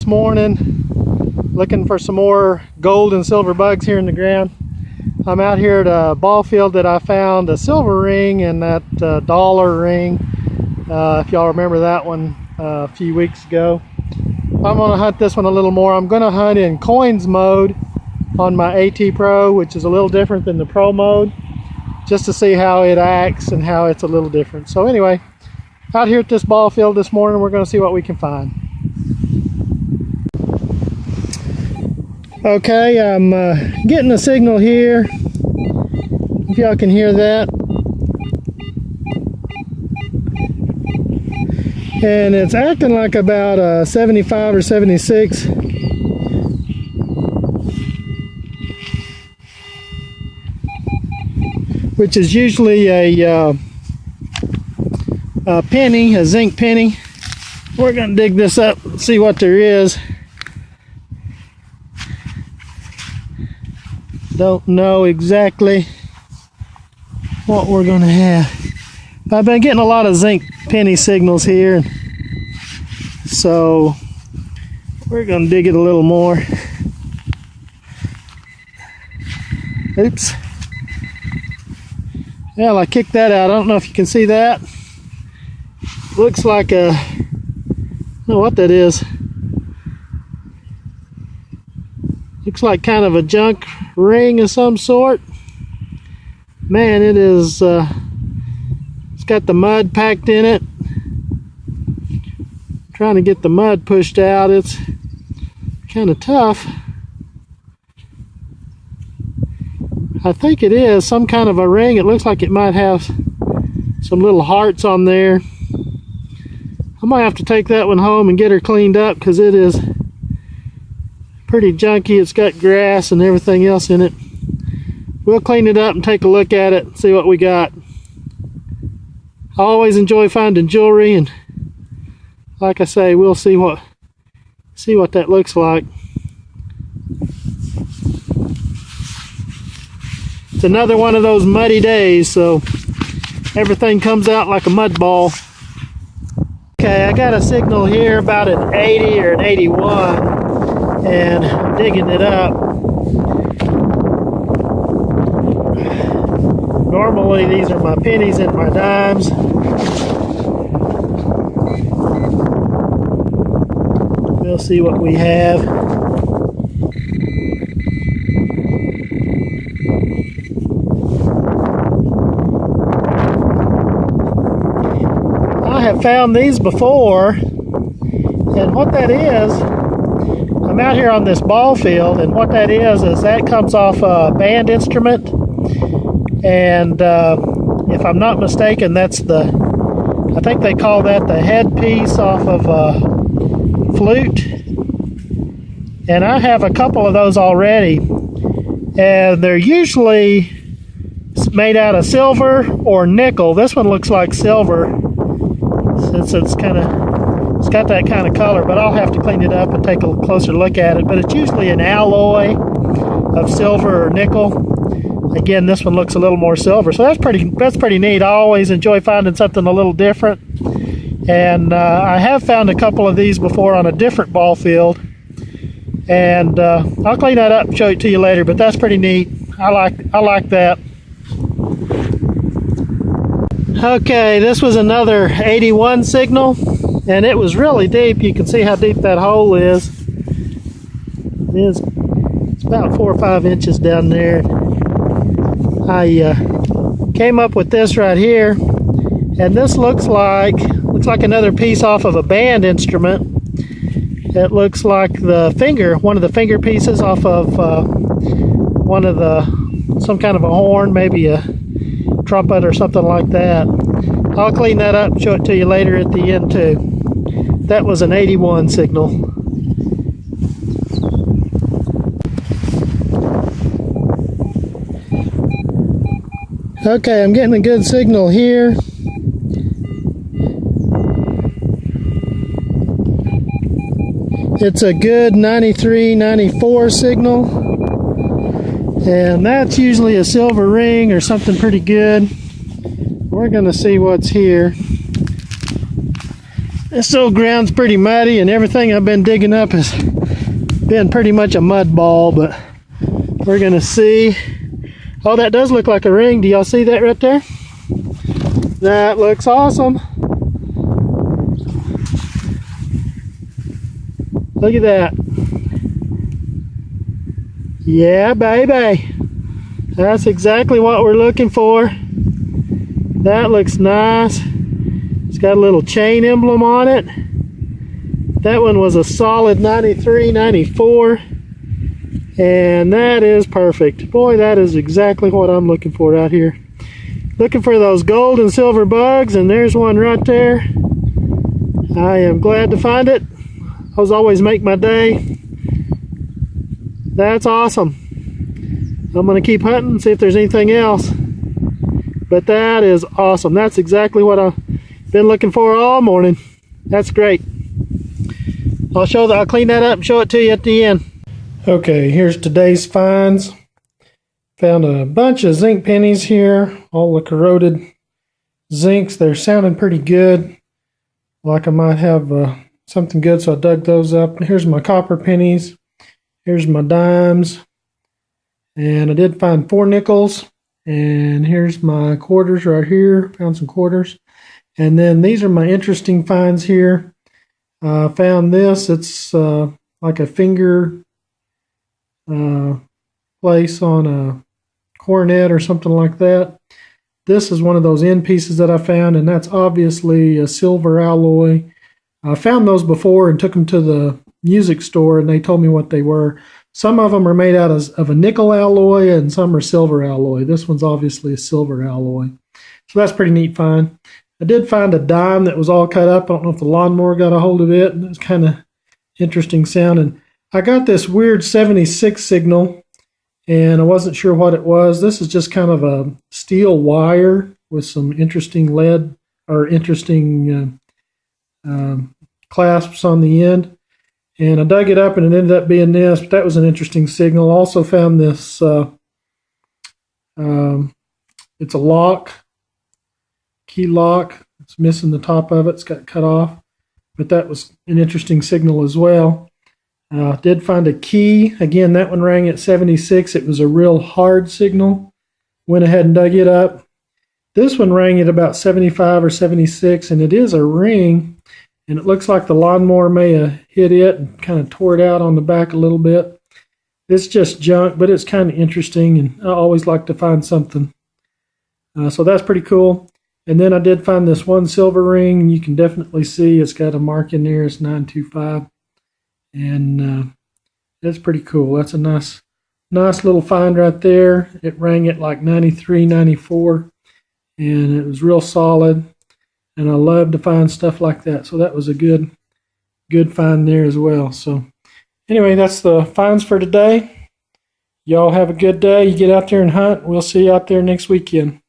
this morning looking for some more gold and silver bugs here in the ground. I'm out here at a ball field that I found a silver ring and that dollar ring. If y'all remember that one a few weeks ago. I'm going to hunt this one a little more. I'm going to hunt in coins mode on my AT Pro, which is a little different than the Pro mode, just to see how it acts and how it's a little different. So anyway, out here at this ball field this morning, we're going to see what we can find. Okay, I'm getting a signal here, if y'all can hear that. And it's acting like about a 75 or 76. Which is usually a penny, a zinc penny. We're going to dig this up and see what there is. Don't know exactly what we're going to have. I've been getting a lot of zinc penny signals here, so we're going to dig it a little more. Oops. Well, I kicked that out. I don't know if you can see that. Looks like a, I don't know what that is. Looks like kind of a junk ring of some sort. Man, it is, it's got the mud packed in it. Trying to get the mud pushed out. It's kind of tough. I think it is some kind of a ring. It looks like it might have some little hearts on there. I might have to take that one home and get her cleaned up because it is pretty junky. It's got grass and everything else in it. We'll clean it up and take a look at it and see what we got. I always enjoy finding jewelry, and like I say, we'll see what that looks like. It's another one of those muddy days, so everything comes out like a mud ball. Okay, I got a signal here about an 80 or an 81, and I'm digging it up. Normally these are my pennies and my dimes. We'll see what we have. I have found these before, and what that is, I'm out here on this ball field, and what that is that comes off a band instrument, and if I'm not mistaken, that's I think they call that the headpiece off of a flute, and I have a couple of those already, and they're usually made out of silver or nickel. This one looks like silver, since it's got that kind of color, but I'll have to clean it up and take a closer look at it. But it's usually an alloy of silver or nickel. Again, this one looks a little more silver, so that's pretty neat. I always enjoy finding something a little different, and I have found a couple of these before on a different ball field, and I'll clean that up and show it to you later. But that's pretty neat. I like that. Okay, this was another 81 signal, and it was really deep. You can see how deep that hole is. It's about 4 or 5 inches down there. I came up with this right here, and this looks like another piece off of a band instrument. It looks like one of the finger pieces off of some kind of a horn, maybe a trumpet or something like that. I'll clean that up and show it to you later at the end too. That was an 81 signal. Okay, I'm getting a good signal here. It's a good 93, 94 signal. And that's usually a silver ring or something pretty good. We're going to see what's here. This old ground's pretty muddy, and everything I've been digging up has been pretty much a mud ball, but we're gonna see. Oh, that does look like a ring. Do y'all see that right there? That looks awesome. Look at that. Yeah, baby. That's exactly what we're looking for. That looks nice. It's got a little chain emblem on it. That one was a solid 93, 94. And that is perfect. Boy, that is exactly what I'm looking for out here. Looking for those gold and silver bugs, and there's one right there. I am glad to find it. Those always make my day. That's awesome. I'm going to keep hunting and see if there's anything else. But that is awesome. That's exactly what I've been looking for all morning. That's great. I'll clean that up and show it to you at the end. Okay, here's today's finds. Found a bunch of zinc pennies here. All the corroded zincs. They're sounding pretty good. Like I might have something good, so I dug those up. Here's my copper pennies. Here's my dimes. And I did find 4 nickels. And here's my quarters right here. Found some quarters. And then these are my interesting finds here. I found this. It's like a finger place on a cornet or something like that. This is one of those end pieces that I found, and that's obviously a silver alloy. I found those before and took them to the music store, and they told me what they were. Some of them are made out of a nickel alloy, and some are silver alloy. This one's obviously a silver alloy. So that's pretty neat find. I did find a dime that was all cut up. I don't know if the lawnmower got a hold of it. It's kind of interesting sounding. I got this weird 76 signal, and I wasn't sure what it was. This is just kind of a steel wire with some interesting lead or interesting clasps on the end. And I dug it up, and it ended up being this, but that was an interesting signal. Also found this, it's a lock, key lock. It's missing the top of it. It's got cut off, but that was an interesting signal as well. Did find a key. Again, that one rang at 76. It was a real hard signal. Went ahead and dug it up. This one rang at about 75 or 76, and it is a ring. And it looks like the lawnmower may have hit it and kind of tore it out on the back a little bit. It's just junk, but it's kind of interesting, and I always like to find something. So that's pretty cool. And then I did find this one silver ring, and you can definitely see it's got a mark in there. It's 925. And that's pretty cool. That's a nice little find right there. It rang at like 93, 94, and it was real solid. And I love to find stuff like that. So that was a good find there as well. So anyway, that's the finds for today. Y'all have a good day. You get out there and hunt. We'll see you out there next weekend.